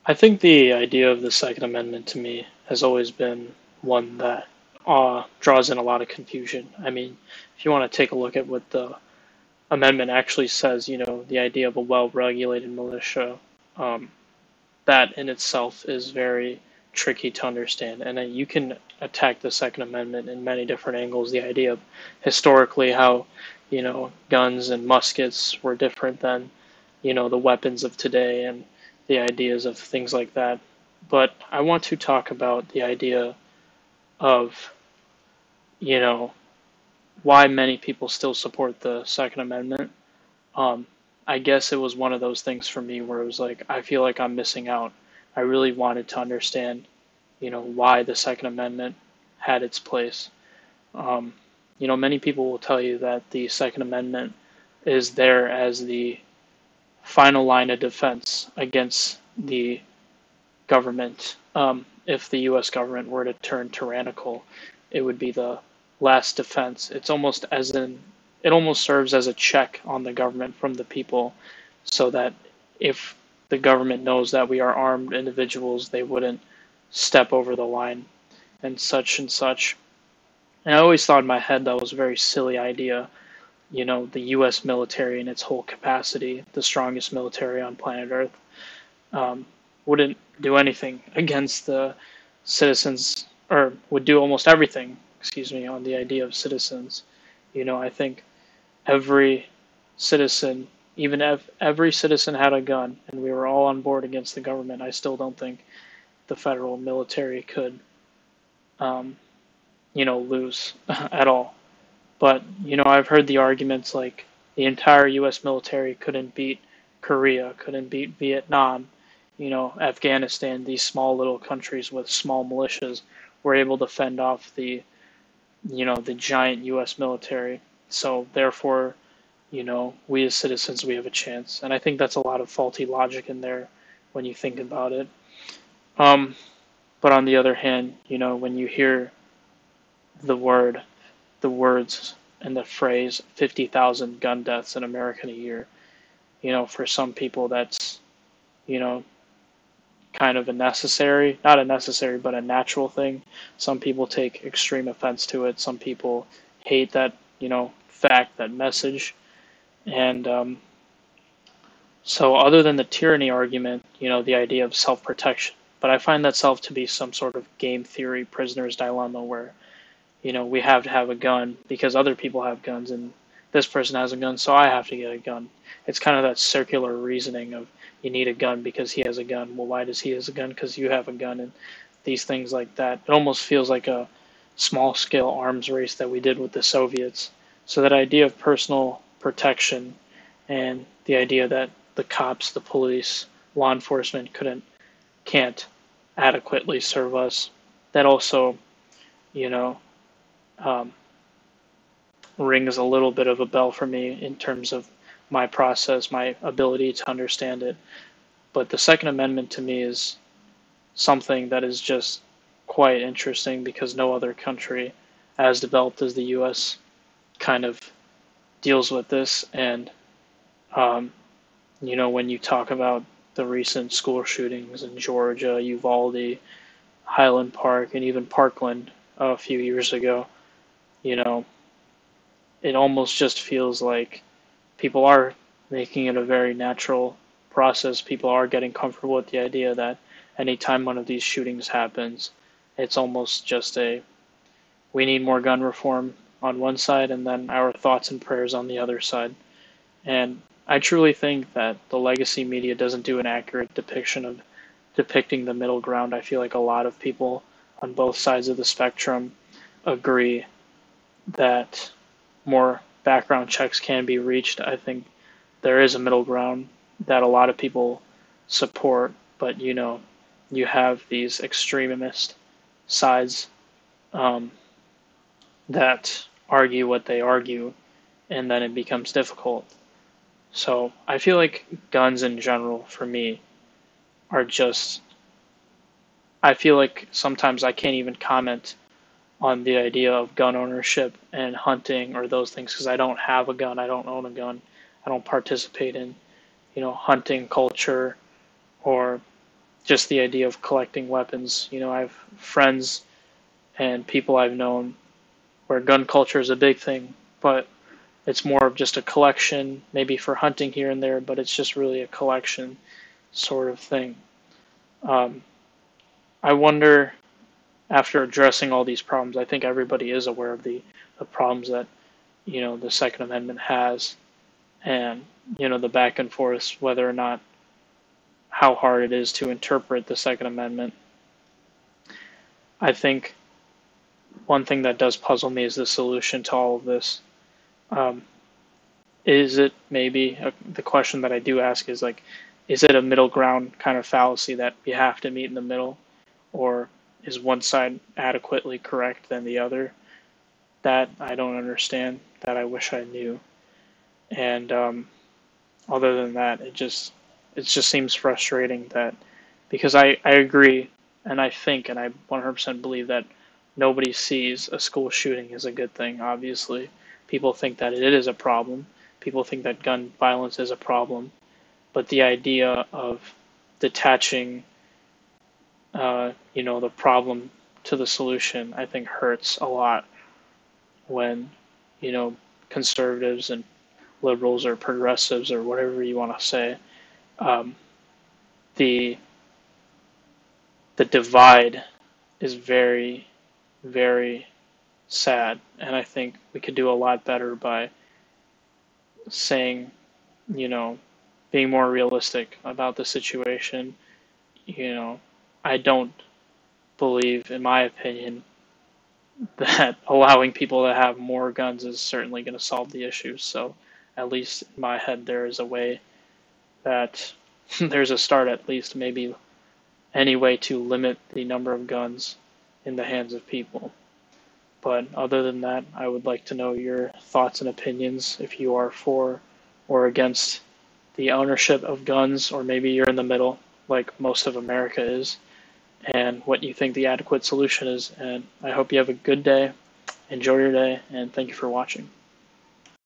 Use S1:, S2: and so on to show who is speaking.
S1: I think the idea of the Second Amendment to me has always been one that draws in a lot of confusion. I mean, if you want to take a look at what the amendment actually says, the idea of a well-regulated militia, um, that in itself is very tricky to understand. And then you can attack the Second Amendment in many different angles. The idea of historically how, guns and muskets were different than, the weapons of today and the ideas of things like that. But I want to talk about the idea of, you know, why many people still support the Second Amendment. Um, I guess it was one of those things for me where it was like, I feel like I'm missing out. I really wanted to understand, why the Second Amendment had its place. Um, many people will tell you that the Second Amendment is there as the final line of defense against the government. If the U.S. government were to turn tyrannical, it would be the last defense. It's almost as in, it almost serves as a check on the government from the people, so that if the government knows that we are armed individuals, they wouldn't step over the line and such and such. And I always thought in my head that was a very silly idea. The U.S. military in its whole capacity, the strongest military on planet Earth, um, wouldn't do anything against the citizens, or would do almost everything, excuse me, on the idea of citizens. I think every citizen, even if every citizen had a gun and we were all on board against the government, I still don't think the federal military could, um, lose at all. But, I've heard the arguments like the entire U.S. military couldn't beat Korea, couldn't beat Vietnam, Afghanistan, these small little countries with small militias were able to fend off the giant U.S. military. So therefore, we as citizens, we have a chance. And I think that's a lot of faulty logic in there when you think about it. Um, but on the other hand, when you hear the word, the words and the phrase 50,000 gun deaths in America in a year, for some people that's, you know, kind of a necessary, not a necessary, but a natural thing. Some people take extreme offense to it. Some people hate that, fact, that message. And so, other than the tyranny argument, the idea of self protection, but I find that self to be some sort of game theory prisoner's dilemma where, we have to have a gun because other people have guns and this person has a gun, so I have to get a gun. It's kind of that circular reasoning of you need a gun because he has a gun. Well, why does he has a gun? Because you have a gun, and these things like that. It almost feels like a small scale arms race that we did with the Soviets. So that idea of personal protection and the idea that the cops, the police, law enforcement can't adequately serve us. That also, you know, um, rings a little bit of a bell for me in terms of my process, my ability to understand it. But the Second Amendment to me is something that is just quite interesting because no other country as developed as the US kind of deals with this. And, um, when you talk about the recent school shootings in Georgia, Uvalde, Highland Park, and even Parkland a few years ago, you know, it almost just feels like people are making it a very natural process. People are getting comfortable with the idea that anytime one of these shootings happens, it's almost just we need more gun reform on one side and then our thoughts and prayers on the other side. And I truly think that the legacy media doesn't do an accurate depiction of depicting the middle ground. I feel like a lot of people on both sides of the spectrum agree that more background checks can be reached. I think there is a middle ground that a lot of people support, but you have these extremist sides, um, that argue what they argue, and then it becomes difficult. So I feel like guns in general, for me, are just. I feel like sometimes I can't even comment on the idea of gun ownership and hunting or those things because I don't have a gun, I don't own a gun, I don't participate in, hunting culture or just the idea of collecting weapons. You know, I have friends and people I've known where gun culture is a big thing, but it's more of just a collection, maybe for hunting here and there, but it's just really a collection sort of thing. Um, I wonder, after addressing all these problems, I think everybody is aware of the problems that, you know, the Second Amendment has, and, you know, the back and forth, whether or not how hard it is to interpret the Second Amendment. I think one thing that does puzzle me is the solution to all of this. Um, is it maybe the question that I do ask is like, is it a middle ground kind of fallacy that you have to meet in the middle, or is one side adequately correct than the other? That I don't understand. That I wish I knew. And other than that, it just seems frustrating that because I agree and I think and I 100% believe that nobody sees a school shooting as a good thing. Obviously, people think that it is a problem. People think that gun violence is a problem, but the idea of detaching, you know, the problem to the solution, I think hurts a lot when, you know, conservatives and liberals or progressives or whatever you want to say, um, the the divide is very, very sad, and I think we could do a lot better by saying, you know, being more realistic about the situation. You know, I don't believe, in my opinion, that allowing people to have more guns is certainly going to solve the issue. So, at least in my head, there is a way that there's a start, at least, maybe any way to limit the number of guns in the hands of people. But other than that, I would like to know your thoughts and opinions if you are for or against the ownership of guns, or maybe you're in the middle, like most of America is, and what you think the adequate solution is. And I hope you have a good day. Enjoy your day, and thank you for watching.